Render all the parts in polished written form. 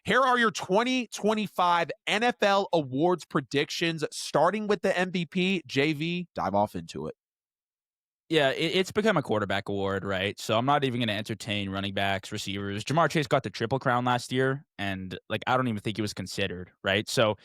Here are your 2025 NFL awards predictions, starting with the MVP. JV, dive off into it. Yeah, it's become a quarterback award, right? So I'm not even going to entertain running backs, receivers. Jamar Chase got the Triple Crown last year, and I don't even think he was considered, right? So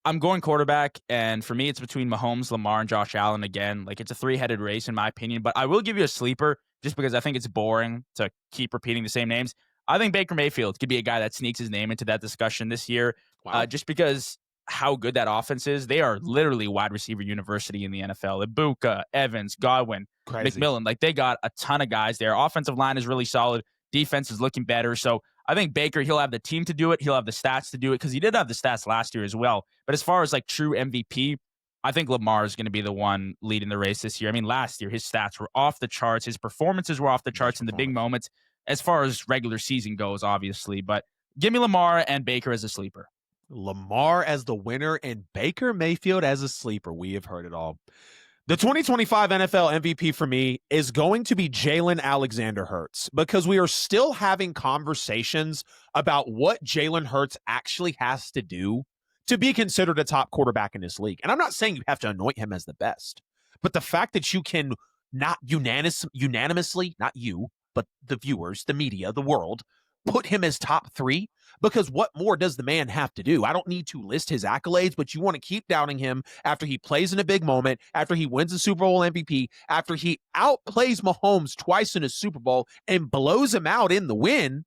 I'm going quarterback, and for me, it's between Mahomes, Lamar, and Josh Allen again. It's a three-headed race in my opinion, but I will give you a sleeper just because I think it's boring to keep repeating the same names. I think Baker Mayfield could be a guy that sneaks his name into that discussion this year, Wow. just because how good that offense is. They are literally wide receiver university in the NFL. Ibuka, Evans, Godwin, Crazy. McMillan, they got a ton of guys there. Offensive line is really solid. Defense is looking better. So I think Baker, he'll have the team to do it. He'll have the stats to do it because he did have the stats last year as well. But as far as true MVP, I think Lamar is going to be the one leading the race this year. I mean, last year, his stats were off the charts. His performances were off the charts in the big moments as far as regular season goes, obviously. But give me Lamar and Baker as a sleeper. Lamar as the winner and Baker Mayfield as a sleeper. We have heard it all. The 2025 NFL MVP for me is going to be Jalen Alexander Hurts because we are still having conversations about what Jalen Hurts actually has to do to be considered a top quarterback in this league. And I'm not saying you have to anoint him as the best, but the fact that you can not unanimously, not you, but the viewers, the media, the world, put him as top three, because what more does the man have to do? I don't need to list his accolades, but you want to keep doubting him after he plays in a big moment, after he wins the Super Bowl MVP, after he outplays Mahomes twice in a Super Bowl and blows him out in the win.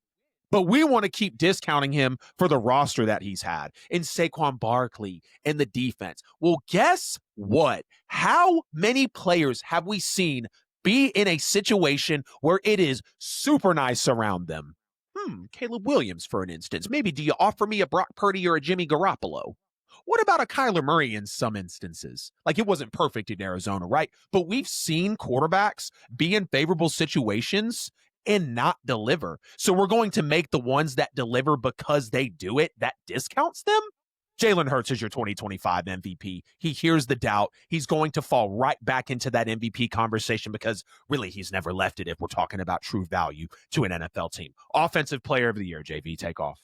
But we want to keep discounting him for the roster that he's had in Saquon Barkley and the defense. Well, guess what? How many players have we seen be in a situation where it is super nice around them? Caleb Williams, for an instance. Maybe do you offer me a Brock Purdy or a Jimmy Garoppolo? What about a Kyler Murray in some instances? It wasn't perfect in Arizona, right? But we've seen quarterbacks be in favorable situations and not deliver. So we're going to make the ones that deliver because they do it, that discounts them? Jalen Hurts is your 2025 MVP. He hears the doubt. He's going to fall right back into that MVP conversation because really he's never left it if we're talking about true value to an NFL team. Offensive player of the year, JV, take off.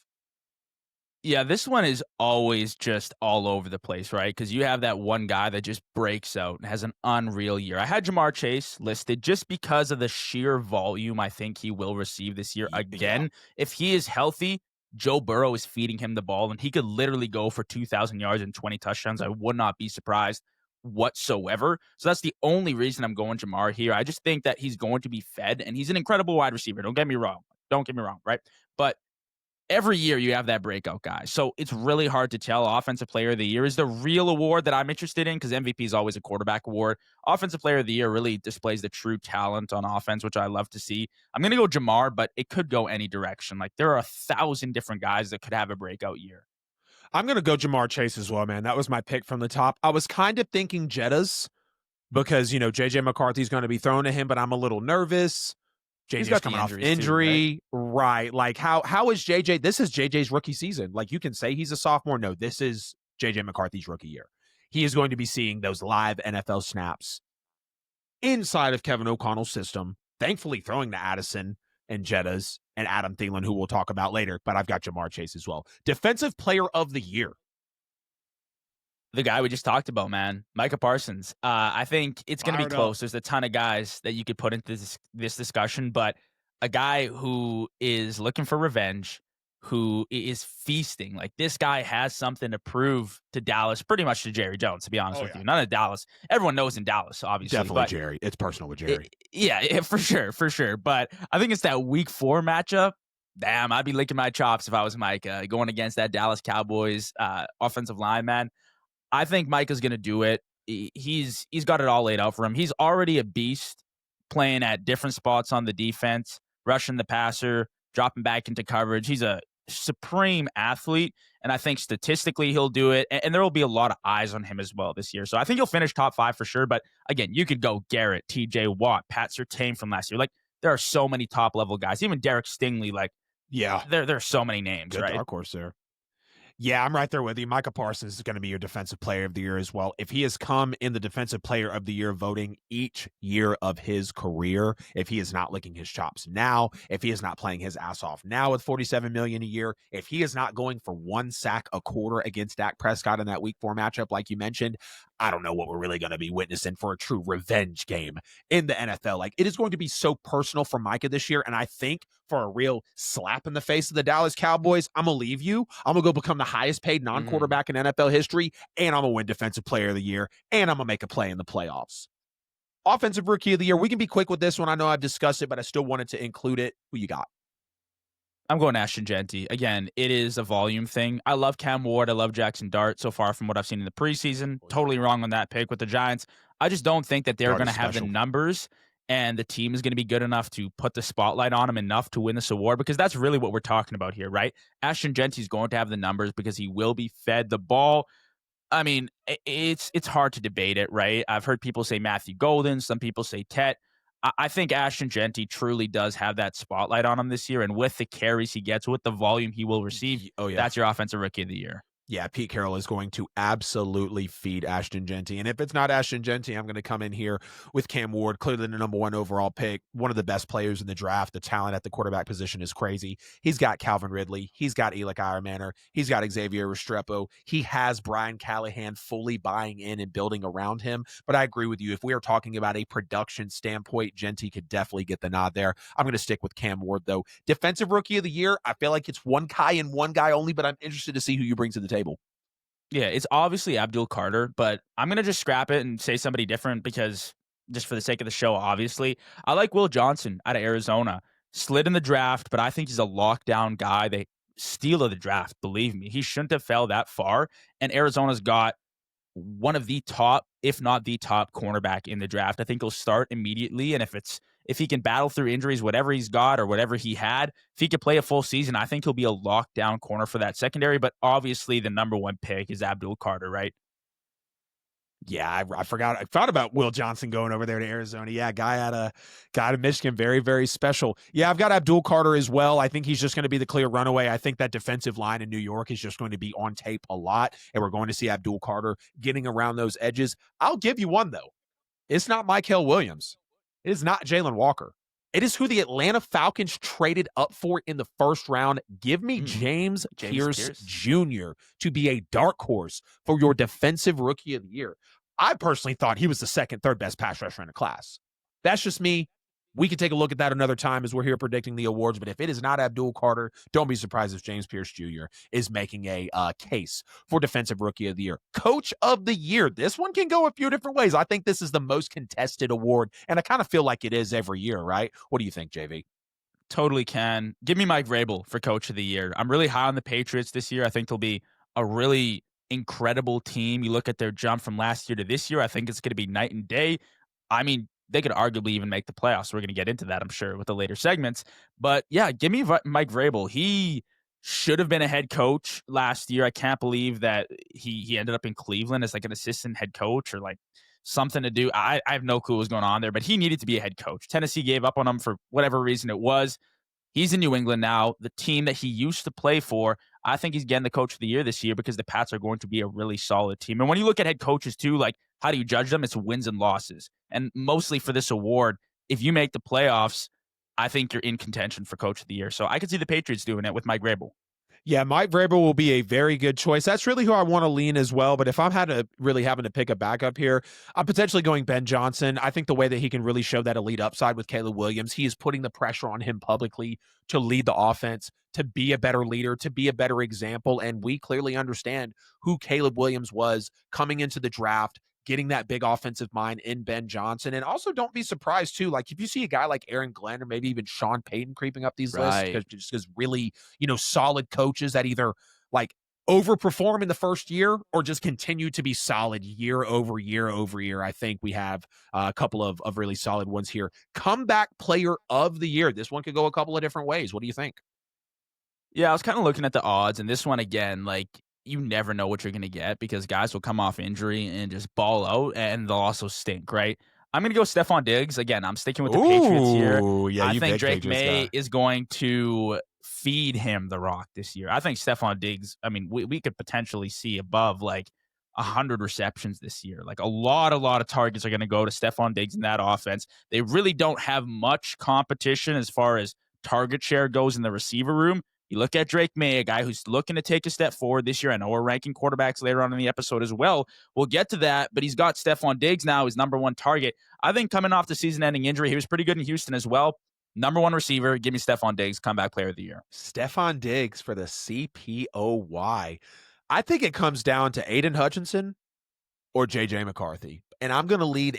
Yeah, this one is always just all over the place, right? Because you have that one guy that just breaks out and has an unreal year. I had Jamar Chase listed just because of the sheer volume I think he will receive this year. Again, if he is healthy, Joe Burrow is feeding him the ball, and he could literally go for 2,000 yards and 20 touchdowns. I would not be surprised whatsoever. So that's the only reason I'm going Jamar here. I just think that he's going to be fed, and he's an incredible wide receiver. Don't get me wrong. Right? But every year you have that breakout guy. So it's really hard to tell. Offensive Player of the Year is the real award that I'm interested in because MVP is always a quarterback award. Offensive Player of the Year really displays the true talent on offense, which I love to see. I'm going to go Jamar, but it could go any direction. There are 1,000 different guys that could have a breakout year. I'm going to go Jamar Chase as well, man. That was my pick from the top. I was kind of thinking Jettas because, JJ McCarthy's going to be thrown to him, but I'm a little nervous. JJ's coming off injury, too, right? How is JJ? This is JJ's rookie season. You can say he's a sophomore. No, this is JJ McCarthy's rookie year. He is going to be seeing those live NFL snaps inside of Kevin O'Connell's system. Thankfully, throwing to Addison and Jettas and Adam Thielen, who we'll talk about later. But I've got Jamar Chase as well. Defensive Player of the Year. The guy we just talked about, man, Micah Parsons. I think it's going to be close. There's a ton of guys that you could put into this discussion, but a guy who is looking for revenge, who is feasting. This guy has something to prove to Dallas, pretty much to Jerry Jones, to be honest with you. None of Dallas. Everyone knows in Dallas, obviously. Definitely Jerry. It's personal with Jerry. For sure. But I think it's that week 4 matchup. Damn, I'd be licking my chops if I was Micah going against that Dallas Cowboys offensive line, man. I think Micah's going to do it. He's got it all laid out for him. He's already a beast playing at different spots on the defense, rushing the passer, dropping back into coverage. He's a supreme athlete, and I think statistically he'll do it, and there will be a lot of eyes on him as well this year. So I think he'll finish top 5 for sure, but again, you could go Garrett, TJ Watt, Pat Surtain from last year. There are so many top-level guys. Even Derek Stingley, there are so many names, Good right? dark horse there. Yeah, I'm right there with you. Micah Parsons is going to be your defensive player of the year as well. If he has come in the defensive player of the year voting each year of his career, if he is not licking his chops now, if he is not playing his ass off now with 47 million a year, if he is not going for one sack a quarter against Dak Prescott in that week 4 matchup like you mentioned, I don't know what we're really going to be witnessing for a true revenge game in the NFL. Like, it is going to be so personal for Micah this year, and I think for a real slap in the face of the Dallas Cowboys, I'm gonna leave you. I'm gonna go become the highest paid non-quarterback in NFL history, and I'm gonna win Defensive Player of the Year, and I'm gonna make a play in the playoffs. Offensive Rookie of the Year. We can be quick with this one. I know I've discussed it, but I still wanted to include it. Who you got? I'm going Ashton Genty. Again, it is a volume thing. I love Cam Ward. I love Jackson Dart so far from what I've seen in the preseason. Totally wrong on that pick with the Giants. I just don't think that they're Dart going to is have the special. numbers and the team is going to be good enough to put the spotlight on him enough to win this award, because that's really what we're talking about here, right? Ashton Genty's going to have the numbers because he will be fed the ball. I mean, it's hard to debate it, right? I've heard people say Matthew Golden. Some people say Tet. I think Ashton Genty truly does have that spotlight on him this year, and with the carries he gets, with the volume he will receive, Oh, yeah. that's your offensive rookie of the year. Yeah, Pete Carroll is going to absolutely feed Ashton Genty. And if it's not Ashton Genty, I'm going to come in here with Cam Ward, clearly the number 1 overall pick, one of the best players in the draft. The talent at the quarterback position is crazy. He's got Calvin Ridley. He's got Eli Manor. He's got Xavier Restrepo. He has Brian Callahan fully buying in and building around him. But I agree with you. If we are talking about a production standpoint, Genty could definitely get the nod there. I'm going to stick with Cam Ward, though. Defensive Rookie of the Year, I feel like it's one guy and one guy only, but I'm interested to see who you bring to the table. Yeah, it's obviously Abdul Carter, but I'm going to just scrap it and say somebody different because just for the sake of the show, obviously. I like Will Johnson out of Arizona. Slid in the draft, but I think he's a lockdown guy. They steal of the draft, believe me. He shouldn't have fell that far, and Arizona's got one of the top, if not the top cornerback in the draft. I think he'll start immediately. And if he can battle through injuries, whatever he's got or whatever he had, if he could play a full season, I think he'll be a lockdown corner for that secondary. But obviously the number 1 pick is Abdul Carter, right? Yeah, I forgot. I thought about Will Johnson going over there to Arizona. Yeah, guy out of Michigan, very, very special. Yeah, I've got Abdul Carter as well. I think he's just going to be the clear runaway. I think that defensive line in New York is just going to be on tape a lot, and we're going to see Abdul Carter getting around those edges. I'll give you one though. It's not Mykel Williams. It is not Jalen Walker. It is who the Atlanta Falcons traded up for in the first round. Give me James Pierce Jr. to be a dark horse for your defensive rookie of the year. I personally thought he was the second, third best pass rusher in the class. That's just me. We can take a look at that another time as we're here predicting the awards. But if it is not Abdul Carter, don't be surprised if James Pierce Jr. is making a case for Defensive Rookie of the Year. Coach of the Year. This one can go a few different ways. I think this is the most contested award, and I kind of feel like it is every year, right? What do you think, JV? Totally can. Give me Mike Vrabel for Coach of the Year. I'm really high on the Patriots this year. I think they'll be a really incredible team. You look at their jump from last year to this year, I think it's going to be night and day. I mean, they could arguably even make the playoffs. We're going to get into that, I'm sure, with the later segments. But yeah, give me Mike Vrabel. He should have been a head coach last year. I can't believe that he ended up in Cleveland as like an assistant head coach or like something to do. I have no clue what was going on there, but he needed to be a head coach. Tennessee gave up on him for whatever reason it was. He's in New England now, the team that he used to play for. I think he's getting the coach of the year this year because the Pats are going to be a really solid team. And when you look at head coaches too, like how do you judge them? It's wins and losses. And mostly for this award, if you make the playoffs, I think you're in contention for coach of the year. So I could see the Patriots doing it with Mike Vrabel. Yeah, Mike Vrabel will be a very good choice. That's really who I want to lean as well. But if I'm having to pick a backup here, I'm potentially going Ben Johnson. I think the way that he can really show that elite upside with Caleb Williams, he is putting the pressure on him publicly to lead the offense, to be a better leader, to be a better example. And we clearly understand who Caleb Williams was coming into the draft, getting that big offensive mind in Ben Johnson. And also don't be surprised too, like if you see a guy like Aaron Glenn or maybe even Sean Payton creeping up these lists, because really, solid coaches that either like overperform in the first year or just continue to be solid year over year over year. I think we have a couple of really solid ones here. Comeback player of the year. This one could go a couple of different ways. What do you think? Yeah, I was kind of looking at the odds, and this one again, like you never know what you're going to get because guys will come off injury and just ball out, and they'll also stink, right? I'm going to go Stephon Diggs. Again, I'm sticking with the Patriots here. Ooh, yeah, I you think big Drake Patriots May guy. is going to feed him the rock this year. I think Stephon Diggs, I mean, we could potentially see above like 100 receptions this year. Like a lot of targets are going to go to Stephon Diggs in that offense. They really don't have much competition as far as target share goes in the receiver room. You look at Drake May, a guy who's looking to take a step forward this year. I know we're ranking quarterbacks later on in the episode as well. We'll get to that, but he's got Stephon Diggs now, his number one target. I think coming off the season-ending injury, he was pretty good in Houston as well. Number one receiver, give me Stephon Diggs, comeback player of the year. Stephon Diggs for the CPOY. I think it comes down to Aiden Hutchinson or JJ McCarthy. And I'm going to lean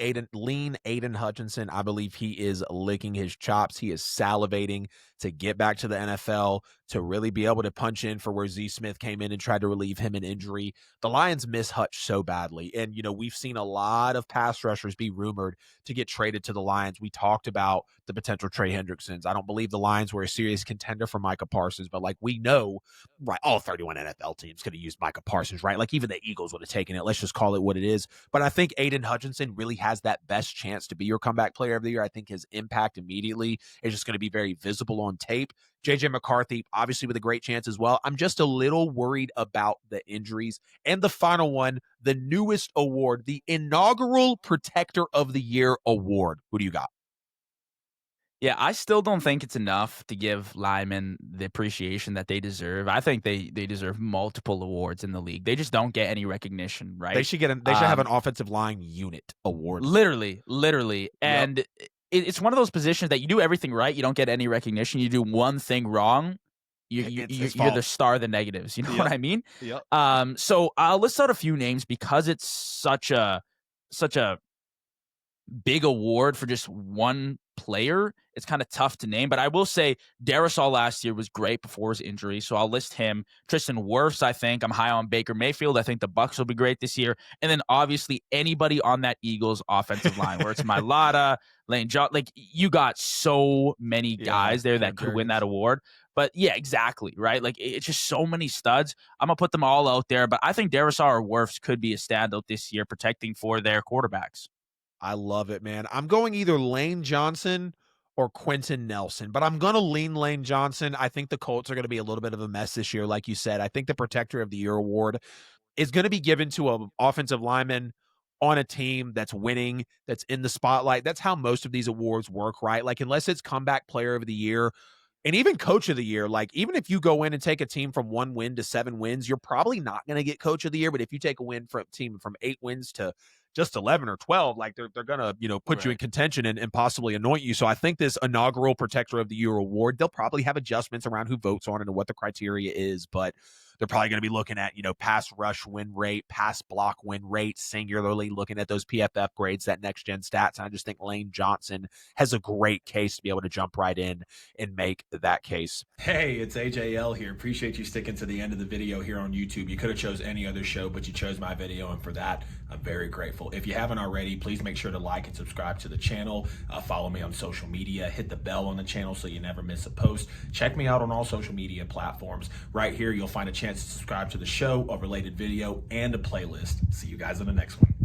Aiden Hutchinson. I believe he is licking his chops. He is salivating to get back to the NFL, to really be able to punch in for where Z Smith came in and tried to relieve him an injury. The Lions miss Hutch so badly. And, we've seen a lot of pass rushers be rumored to get traded to the Lions. We talked about the potential Trey Hendricksons. I don't believe the Lions were a serious contender for Micah Parsons, but like we know, right, all 31 NFL teams could have used Micah Parsons, right? Like even the Eagles would have taken it. Let's just call it what it is. But I think Aiden Hutchinson really has that best chance to be your comeback player of the year. I think his impact immediately is just going to be very visible on tape. JJ McCarthy, obviously with a great chance as well. I'm just a little worried about the injuries. And the final one, the newest award, the inaugural Protector of the Year award. Who do you got? Yeah, I still don't think it's enough to give linemen the appreciation that they deserve. I think they deserve multiple awards in the league. They just don't get any recognition, right? They should have an offensive line unit award. Literally. Yep. And it's one of those positions that you do everything right, you don't get any recognition. You do one thing wrong, you're the star of the negatives. You know what I mean? Yep. So I'll list out a few names because it's such a big award for just one player. It's kind of tough to name, but I will say Darrisaw last year was great before his injury, so I'll list him. Tristan Wirfs, I think. I'm high on Baker Mayfield. I think the Bucs will be great this year. And then obviously anybody on that Eagles offensive line, where it's Mailata, Lane John. Like you got so many guys there that could win that award. But yeah, exactly, right? Like it's just so many studs. I'm going to put them all out there, but I think Darrisaw or Wirfs could be a standout this year protecting for their quarterbacks. I love it, man. I'm going either Lane Johnson or Quentin Nelson, but I'm going to lean Lane Johnson. I think the Colts are going to be a little bit of a mess this year. Like you said, I think the Protector of the Year award is going to be given to an offensive lineman on a team that's winning, that's in the spotlight. That's how most of these awards work, right? Like unless it's comeback player of the year and even coach of the year, like even if you go in and take a team from 1 win to 7 wins, you're probably not going to get coach of the year. But if you take a team from 8 wins to just 11 or 12, like they're going to, put you in contention and possibly anoint you. So I think this inaugural Protector of the Year award, they'll probably have adjustments around who votes on it and what the criteria is, but they're probably going to be looking at, pass rush win rate, pass block win rate, singularly looking at those PFF grades, that next gen stats. And I just think Lane Johnson has a great case to be able to jump right in and make that case. Hey, it's AJL here. Appreciate you sticking to the end of the video here on YouTube. You could have chose any other show, but you chose my video, and for that, I'm very grateful. If you haven't already, please make sure to like and subscribe to the channel. Follow me on social media. Hit the bell on the channel so you never miss a post. Check me out on all social media platforms. Right here, you'll find a chance to subscribe to the show, a related video, and a playlist. See you guys in the next one.